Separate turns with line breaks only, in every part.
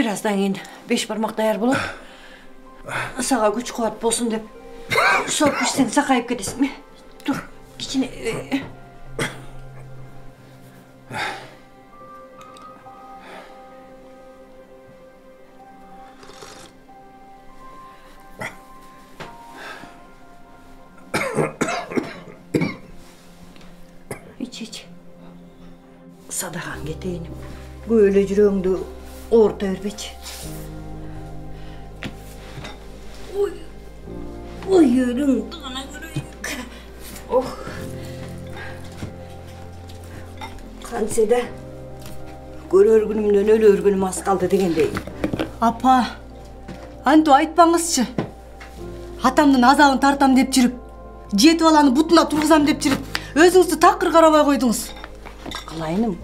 Birazdan keyin 5 barmak dayar bo'ladi. Sağa güç kuvvet bolsun dep. So'p pişsen sakayıp kedesin mi? Dur, içine... İç. Sadakan geteynim. Böyle yüreğimde orta örbeç. Oy yüreğim dağına göreyim. Oh. Kansede görür günümden ölür günüm az kaldı degendeyim.
Apa, antu aytpаңызчы. Atamdын azabын tartam деп жүрүп, жети баланы бутуна тургузам деп жүрүп, өзүңүздү такыр карабай койдуңуз.
Калайыным,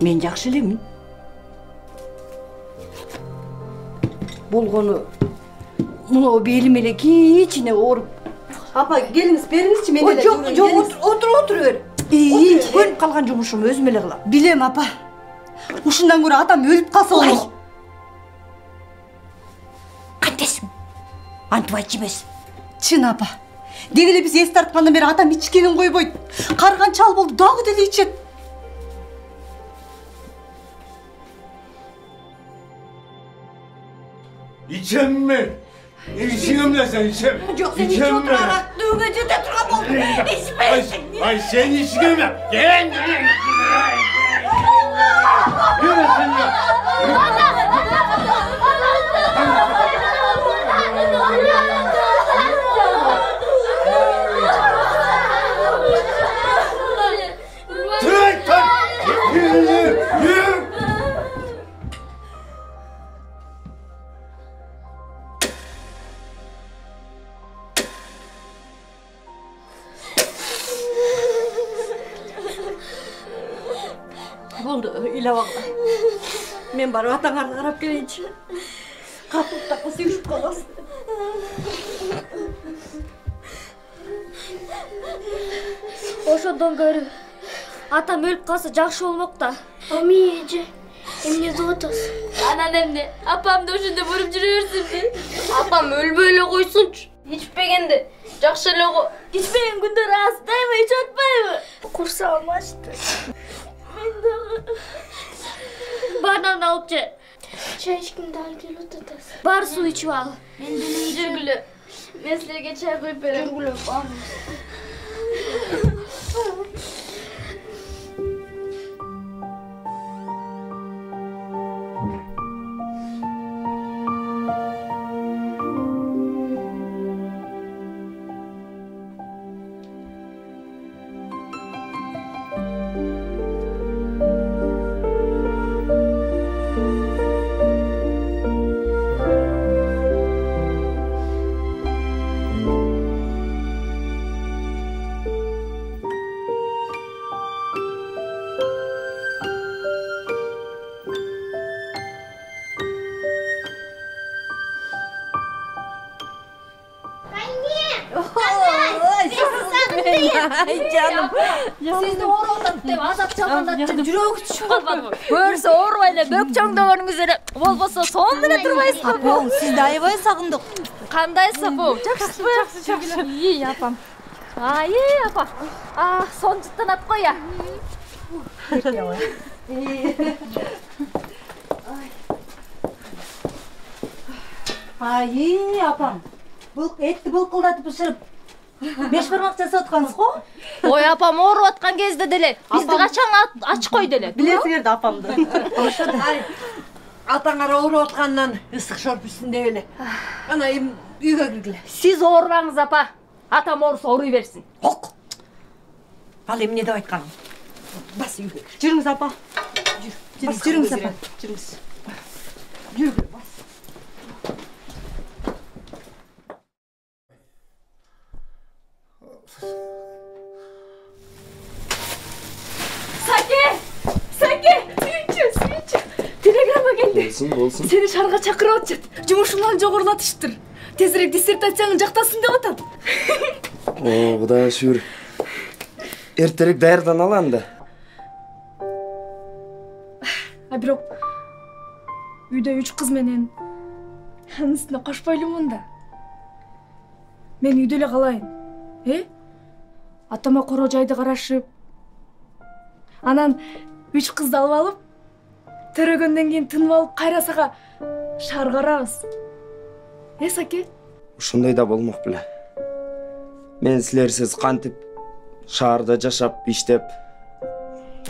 мен жакшы элемин. Болгону мына белим эле кичине ооруп.
Апа, келиңиz, бериңизчи мен эле.
Жок, отур бер. Көнүп калган жумушум өзүм эле кылам.
Билем, апа. Ушундан көрө атам өлүп калса болот.
Кантесиң? Антып айтчы эмес.
Чын, апа. Деги эле биз эс тарткандан бери атам ичкенин койбойт. Карган чал болду, дагы деле ичет.
İçem mi? İçim de sen içem.
Yok sen hiç oturarak düğüne cüde turam oldu. İçmeysin.
Ay sen içim mi? Gel. Yürü sen ya. Yürü.
Oldu, ile valla. Men barıp atаңарды karap geleyinçi. Kapıp takısı üşüp kalasın.
Ошондон көрү атам өлүп калса жакшы болмок да.
Ами эже, эмне деп атасың?
Анан эмне? Апам да ошондой буруп жүрө берсинби? Апам өлбөй эле койсунчу. Ичпегенде жакшы эле го. Ичпеген күндөр астайбы, ич атпайбы?
Курсагым ачты.
Мен дагы. Банан алып же.
Чай ичкимди алып келип атасың.
Бар суу ичип ал.
Мен деле
Жүргүлө. Мен силерге чай коюп берем.
жүргүлө бар.
Ay canım.
Sizde oğrundan dep azap çalganda жүрөгү түшүп калбадыбы? Көрсө оорубай эле бөк чоңдогонуңуз эле болбосо сонун эле турбайсызбы?
Апа, сизди аябай сагындык.
Кандайсыз бу? Жакшысызбы? Ий, апам. Ай, апа. Сон жыттанат го я.
Ай, апам. Бул этти былкылдатып бышырып 5 бармак жасап аткансыз го?
Ой, апам ооруп аткан кезде деле бизди качан ач койду эле.
Билесиңер да апамды.
Атаңар ооруп аткандан ысык шорп ичсин деп эле. Ана эми үйгө киргиле.
Сиз оорубаңыз, апа. Атам оорусо ооруй берсин.
Ок. Ал эмне деп айтканың? Бас үйгө кир.
Жүрүңүз, апа. Жүрүңүз, апа.
Жүрүңүз. Жүргүлө бас.
Саке, сүйүнчү. Телеграмма келди.
Болсун.
Сени шаарга чакырып атышат. Жумушуңан жогорулатышыптыр. Тезирээк диссертацияңды жактасын деп атат.
О, Кудайга шүгүр. Эртерээк даярданалы анда.
Бирок
үйдө 3 кыз менен. Анын үстүнө кошпойлумун да. Мен үйдө эле калайын. Атама коро жайды карашып. Анан 3 кызды алып алып, төрөгөндөн кийин тынып алып кайра сага шаар карабыз. Саке?
Ушундай да болмок беле. Мен силерсиз кантип шаарда жашап, иштеп,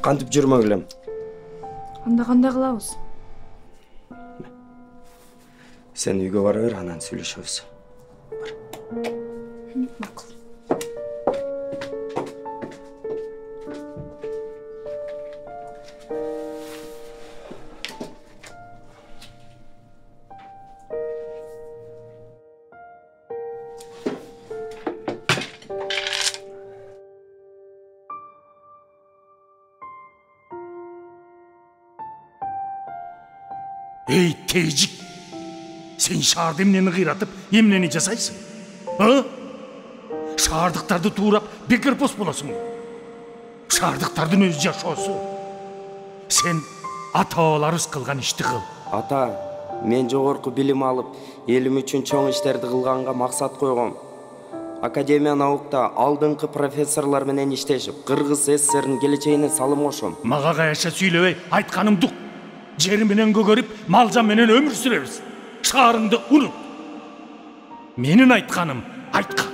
кантип жүрмөк элем.
Анда кандай кылабыз?
Сен үйгө бара бер, анан сүйлөшөбүз.
Макул.
Ey teycik, sen şaharda emneni kıyratıp emneni жасайсың? Шаардыктарды туурап бекер бос болосуң. Шаардыктардын өз жашоосу. Сен ата-бабаларыбыз кылган ишти кыл.
Ата, мен жогорку билим алып, элим үчүн чоң иштерди кылганга максат койгом. Академия наукта алдыңкы профессорлор менен иштешип, Кыргыз СССРдин келечегине салым кошом.
Мага каяша сүйлөбөй, айтканым дук. Жер менен көгөрүп, малжан менен өмүр сүрөбүз. Шаарыңды унут. Менин айтканым айткан.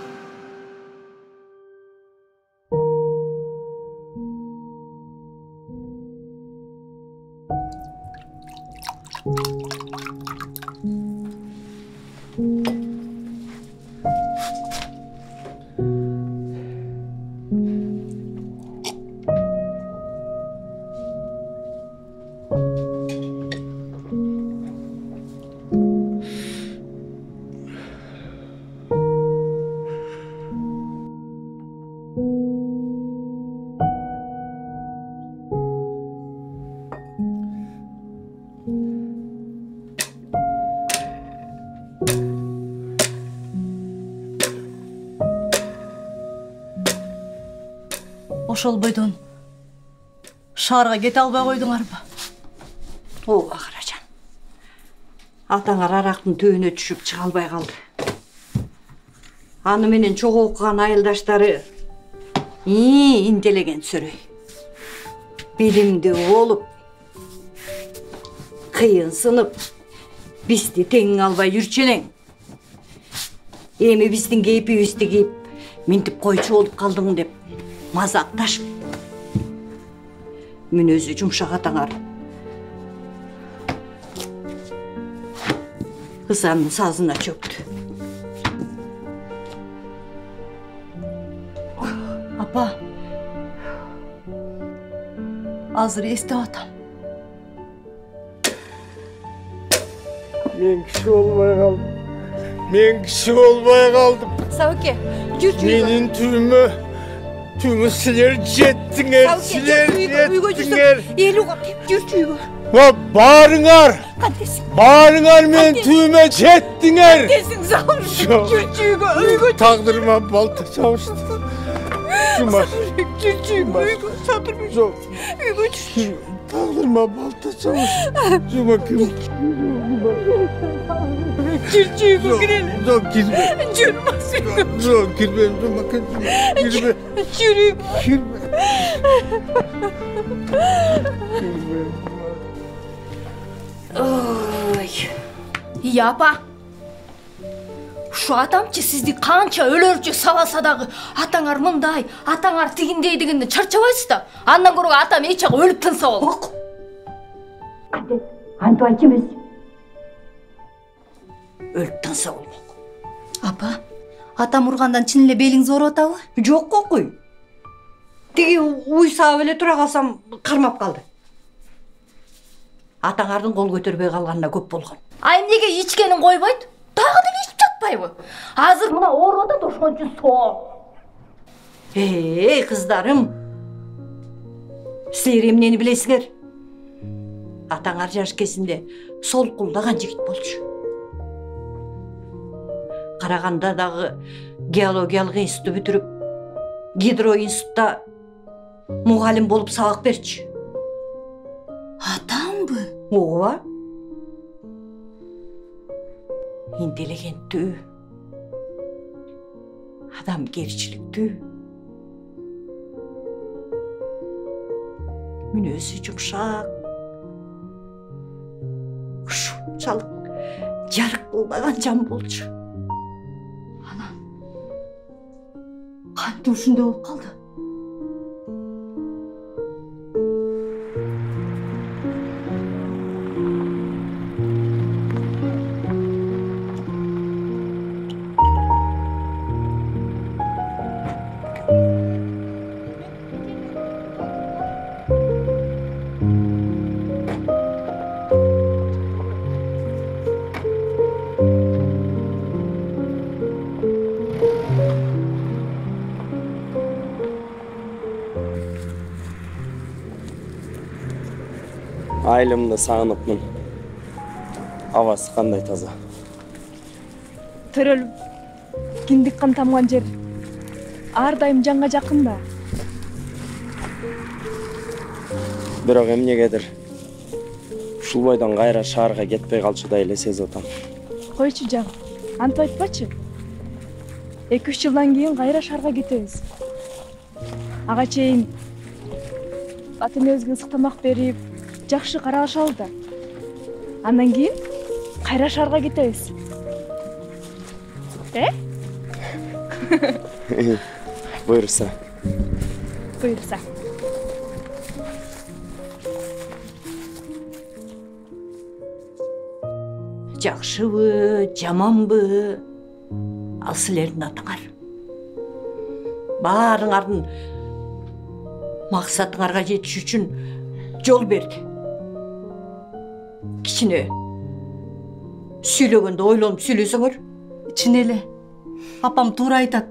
Ошол бойдон шаарга кете албай койдуңарбы?
Ооба Каражан. Атаңар арактын төбүнө түшүп чыга албай калды. Аны менен чогуу окуган айылдаштары интелеген сөрөй. Билимдүү болуп, кыйын сынып, бизди тең албай жүрчүнең. Эми биздин кейпибизди кийип, минтип койчу болуп калдың деп мазакташ. Мүнөзү жумшак атаңар. Ызанын сазына чөктү.
Апа, азыр эстеп атам.
Мен киши болбой калдым. Мен киши болбой калдым.
Сабыке, жүрчү.
Менин түмү силер жеттиңер, силер жеттиңер.
Эл угап жүрчү үйгө.
Барыңар.
Кантесиң?
Барыңар, мен түмө жеттиңер.
Кантесиң Сабыр? Жүрчү үйгө.
Тагдырыма балта чабышты.
Жүрчү үйгө. Сабыр. Үйгө жүрчү.
Tağdırma balta çavuş. Şu bakayım.
Çürçüğü girelim.
Yok girme.
Çürmez.
Yok girme. Dur bakayım. Girme.
Çürük.
Girme.
Oy.
İyi apa. Şu adamçı sizdi kança ölörcü salasa dagı atаңар мындай, атаңар тигиндей дегенде чарчабайсыз да. Андан көрө атам эчак өлүп тынса болот.
Анту айтчы эмес. Өлүп тынса болмок.
Апа, атам ургандан чын эле белиңиз ооруп атабы?
Жок кокуй. Тиги уйсап эле тура калсам кармап калды. Атаңардын кол көтөрбөй калганына көп болгон.
Ай эмнеге ичкенин койбойт? Дагы деле ичип жатпайбы? Азыр мына ооруп атат ошон үчүн соо.
Эй, кыздарым. Силер эмнени билесиңер? Атаңар жаш кезинде сол кулдаган жигит болчу. Караганда дагы геологиялык институту бүтүрүп, гидро институтта мугалим болуп сабак берчү.
Атамбы?
Ооба. интеллигенттүү, адамгерчиликтүү, мүнөзү жумшак, ушунчалык жаркылдаган жан болчу.
Анан кантип ушундай болуп калды?
Ailemde sağınıpmın. Havası kандай taza.
Төрөлүм, киндик кан тамган жер ар дайым жанга жакын да.
Бирок эмнегедир ушул бойдон кайра шаарга кетпей калчудай эле сезип атам.
Койчу жан, антип айтпачы. 2-3 жылдан кийин кайра шаарга кетебиз. Ага чейин ата энебизге ысык тамак берип, жакшы каралышалы да. Андан кийин кайра шаарга кетебиз.
Буйрса.
Буйрса.
Жакшыбы, жаманбы, ал силердин атыңар. Баарыңардын максатыңарга жетиш үчүн жол берди. Кичине сүйлөгөндө ойлонуп сүйлөсөңөр.
Чын эле. Апам туура айтат.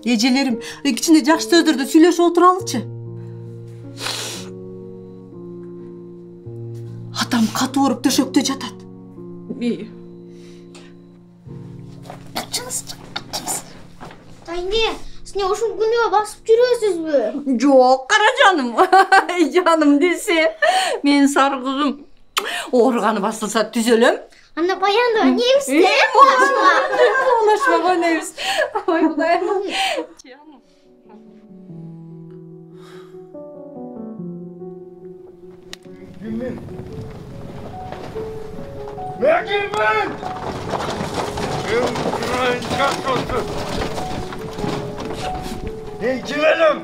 Эжелерим кичине жакшы сөздөрдө сүйлөшүп отуралычы. Атам катуу ооруп төшөктө жатат.
Тайне, сиз не ушул күнүгө басып жүрөсүзбү?
Жок, кара жаным. Жаным десе, мен сары кызым. Ооруганы басылса түзөлөм.
Анда баянды эмнебизде?
Оңашпаган эмес. Ой, Кудайым.
Мегимен! Как olsun? Civelim!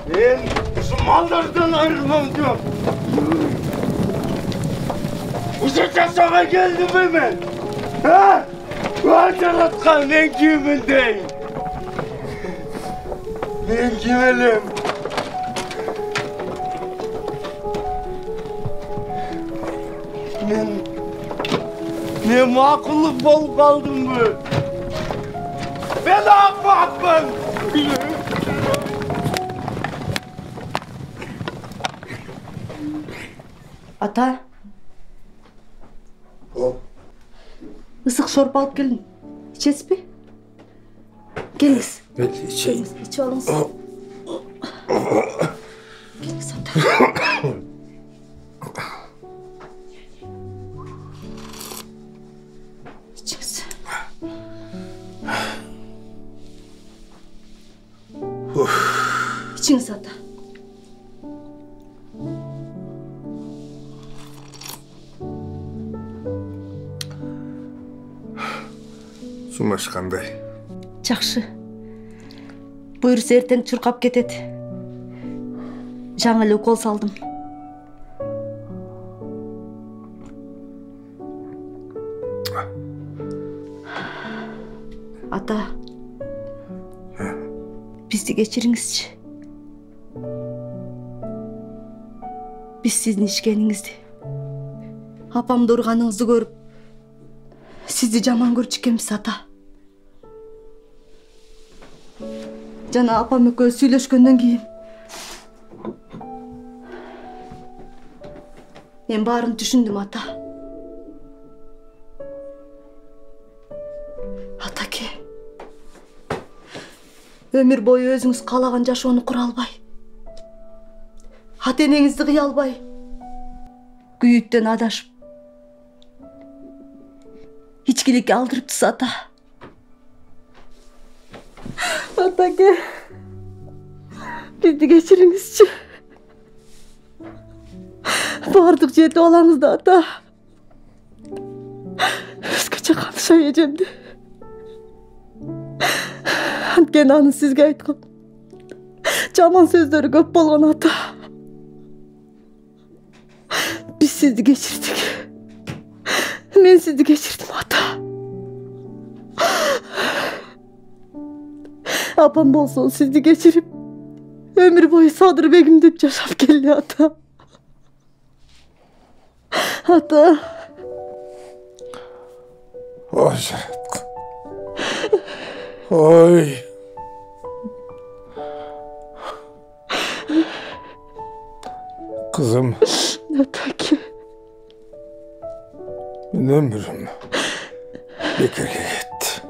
Ben şu mallardan ayrılmam diyor. Bu sefer sana geldim hemen. Ha? Vacaratkan ben kimin değil. Ben civelim. Ben makuluk bol kaldım mı? Ben ahmakım.
Ата. Isık şorup alıp gelin. İçesizби? Келиңиз.
İçeyim.
İçip alыңыз. Келиңиz ата. İçiniz. İçiniz ata.
Сумаш кандай?
Жакшы. Буйрса эртең чуркап кетет. Жаңы эле укол салдым. Ата. Бизди кечириңизчи. Биз сиздин ишкениңизди, апамды урганыңызды көрүп, сизди жаман көрчү экенбиз, ата. Жана апам экөө сүйлөшкөндөн кийин мен баарын түшүндүм, ата. Атаке, өмүр бою өзүңүз каалаган жашоону кура албай, ата энеңизди кыя албай, күйүттөн адашып, içkilikке aldırıptı ata. Atake, bizi geçiringizçi. Bardık jeti olamızda ata. Özgöçe kanışamayacağım de. Antkeni anı sizge aytkan. Жаман сөздөрү көп болгон ата. Биз сизди кечирдик. Мен сизди кечирдим ата. Апам болсо сизди кечирип, өмүр бою Садыр бегим деп жашап келди ата. Ата.
Ой жараткан. Ой. Kızım.
Atake.
Ben ömrüm bekerge gitti.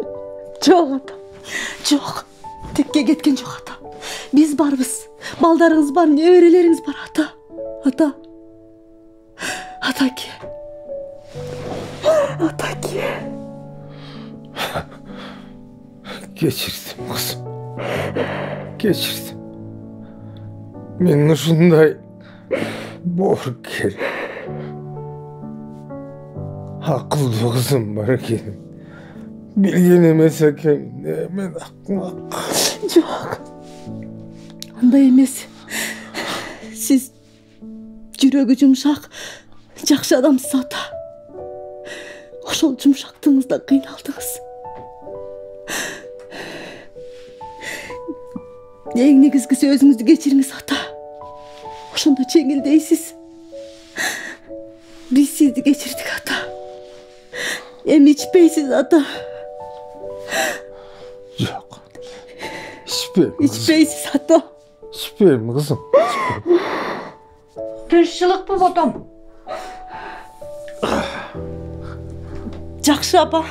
Жок ата. Жок. Текке кеткен жок ата. Биз барбыз. Балдарыңыз бар, неберелериңиз бар ата. Ата. Атаке. Атаке.
Geçirdim kızım. Geçirdim. Men uşunday bor kel. Akıllı kızım var ekenim. Bilgen emes ekem. Men akmak.
Жок. Андай эмес. Сиз жүрөгү жумшак, жакшы адамсыз ата. Ошол жумшактыгыңызда кыйналдыңыз. Эң негизгиси өзүңүздү кечириңиз ата. Ошондо жеңилдейсиз. Биз сизди кечирдик ата. Эми ичпейсиз ата.
Yok. İçmeyeyim kızım.
Ичпейсиз ата.
İçmeyeyim kızım.
Тынччылык болотом.
Жакшы апа.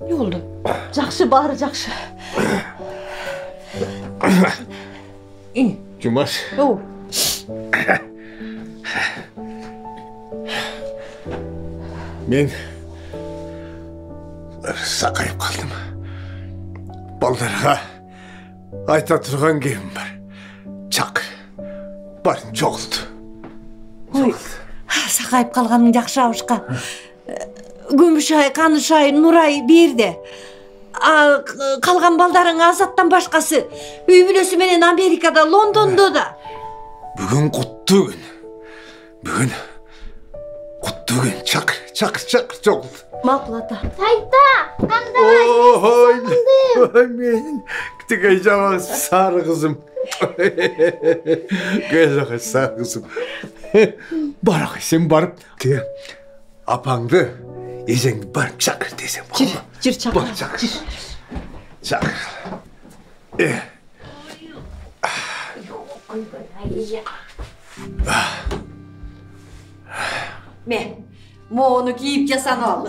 Не болду?
Жакшы, баары жакшы.
Cumaş.
Оу.
Men сакайып калдым. Балдарга айта турган гепим бар. Чак. Барын жоголду.
Ой, сакайып калганың жакшы абышка. Күмүшай, Канышай, Нурай бирде. Калган балдарың Азаттан башкасы үй бүлөсү менен Америкада, Лондондо да.
Бүгүн куттуу күн. Бүгүн куттуу күн. Чакыр жоголду.
Макул ата.
Тайта, кандай
Ой, мен тигей жаман сары кызым. Гөзөкөй сары кызым. Баракай, сен барып, тиги апаңды, эжеңди барып чакыр десем болду.
Жир чакыр.
Бар, чакыр. Чакыр.
Мен мону кийип жасанып ал.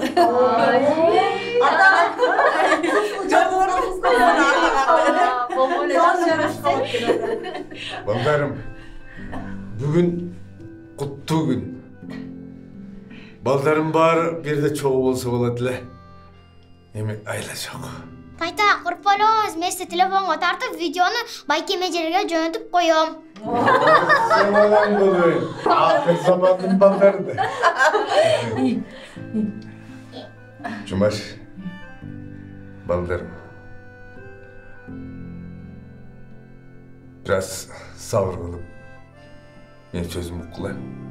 Балдарым, бүгүн куттуу күн. Балдарым баары бирде чогуу болсо болот эле. Эми айла жок.
Тайта, курпалоз, мен сизди телефонго тартып, видеону Байкеме жерге жөнөтүп коем.
Sen olan boluyun. Ahir zamandın ballardı. Cumaş, baldarım. Biraz savur kılıp, ben sözümü kılayım.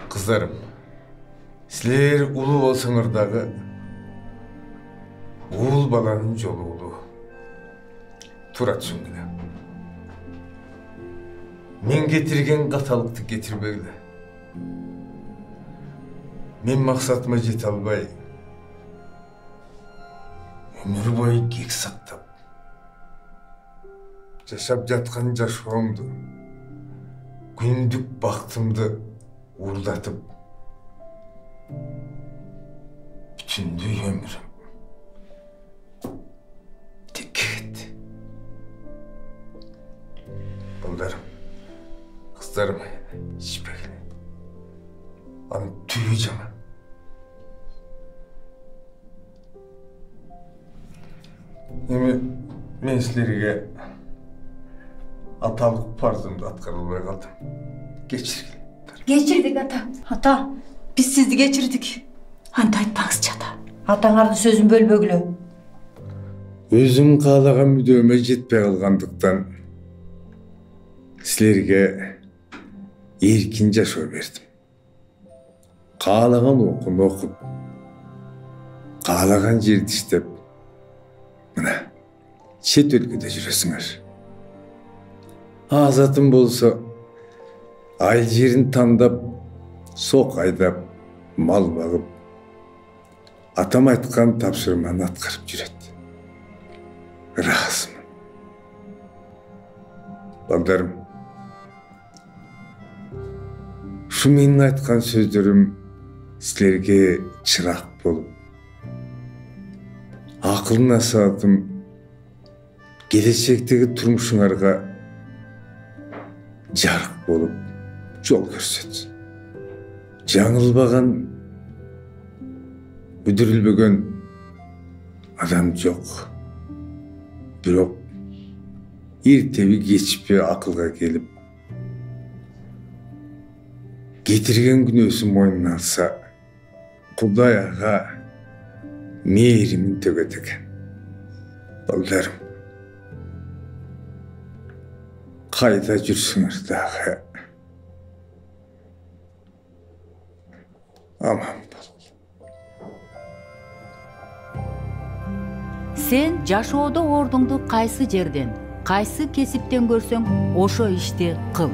Kızlarım, sizler ulu olsanırdağı, uğul balanın yolu ulu. Turat şungile. Men getirgen katalıkты getirbeyle. Men maksatıma jete alбай, ömür boyu kek saktap, жашап жатқан жашооңду, күндүк бактымды уурдатып, бүтүндүй өмүрүм текке кетти. Балдарым, кыздарым, ичпегиле. Анын түйү жаман. Эми мен силерге аталык парзымды аткара албай калдым. Кечиргиле.
Geçirdik ata. Ata, biz sizni geçirdik. Anta айтпаңызчы ата. Атаңардын сөзүн бөлбөгүлө.
Өзүм каалаган мүдөмө жетпей калгандыктан силерге эркин жашоо бердим. Каалаган окууну окуп, каалаган жерде иштеп, мына чет өлкөдө жүрөсүңөр. Азатым болсо айыл жерин тандап, сок айдап, мал багып, атам айткан тапшырманы аткарып жүрөт. Разымын. Балдарым, шу менин айткан сөздөрүм силерге чырак болуп, акыл насаатым келечектеги турмушуңарга жарык болуп жол көрсөтсүн. Жаңылбаган, бүдүрүлбөгөн адам жок. Бирок эртеби кечпи акылга келип, кетирген күнөөсүн мойнуна алса, Кудай ага мээримин төгөт экен. Балдарым, кайда жүрсүңөр дагы аман бол.
Сен жашоодо ордуңду кайсы жерден, кайсы кесиптен көрсөң, ошо ишти кыл.